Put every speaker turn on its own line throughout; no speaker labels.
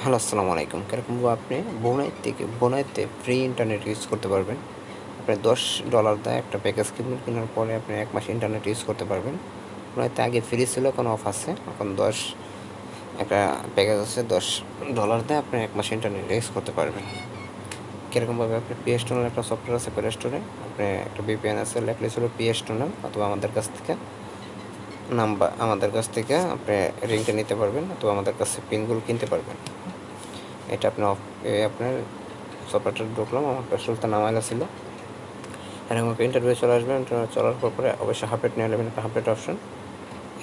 Hello, আসসালামু আলাইকুম। কিরকম আপনি বোনাইতে ফ্রি ইন্টারনেট ইউজ করতে পারবেন। আপনি $10 দিয়ে একটা প্যাকেজ কিনবেন, কেনার পরে আপনি ১ মাস ইন্টারনেট ইউজ করতে পারবেন। বোনাইতে আগে ফ্রি ছিল, এখন অফ আছে। এখন একটা প্যাকেজ আছে $10 দিয়ে আপনি ১ মাস ইন্টারনেট ইউজ করতে পারবেন। কিরকমভাবে আপনি PS Tunnel একটা সফটওয়্যার আছে প্লে স্টোরে। আপনি একটা VPN আছে, লেখলে ছিল PS Tunnel, অথবা আমাদের কাছ থেকে আপনি লিংকটা নিতে পারবেন, অথবা আমাদের কাছে পিনগুলো কিনতে পারবেন। এটা আপনার সফটওয়্যারটা ঢুকলাম, আমার পেট্রোলটা নামাইলা ছিল। এরকম একটা ইন্টারভিউ চলে আসবে। চলার পরে অবশ্যই হাফ রেট নিয়ে নেবেন, একটা হাফ রেট অপশন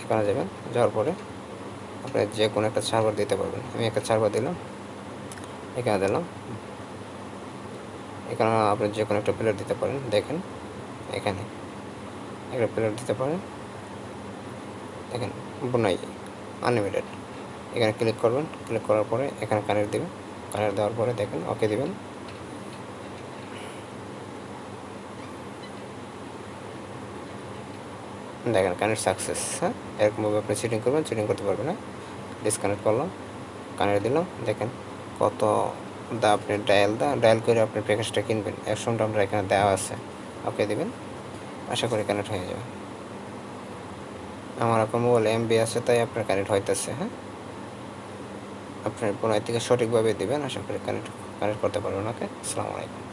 এখানে যাবেন। যাওয়ার পরে আপনি যে কোনো একটা সার্ভার দিতে পারবেন। আমি একটা সার্ভার দিলাম, এখানে দিলাম। এখানে আপনি যে কোনো একটা প্লেয়ার দিতে পারেন। দেখেন এখানে একটা প্লেয়ার দিতে পারেন। দেখেন বোনাই আনলিমিটেড। এখানে ক্লিক করবেন। ক্লিক করার পরে এখানে কানেক্ট দেবেন। কানেক্ট দেওয়ার পরে দেখেন ওকে দিবেন। দেখেন কানেক্ট সাকসেস। হ্যাঁ, এরকমভাবে আপনি সেটিং করবেন, সেটিং করতে পারবেন না। ডিসকানেক্ট করলাম, কানেক্ট দিলাম। দেখেন কত আপনি ডায়াল করে আপনি প্যাকেজটা কিনবেন, অপশনটা আমরা এখানে দেওয়া আছে। ওকে দিবেন, আশা করি কানেক্ট হয়ে যাবে। আমার এখন মোবাইল MB আছে, তাই আপনার কানেক্ট হইতেছে। হ্যাঁ, আপনার পুনরায় থেকে সঠিকভাবে দিবেন, আশা করি কানেক্ট করতে পারবেন। ওকে, আসসালামু আলাইকুম।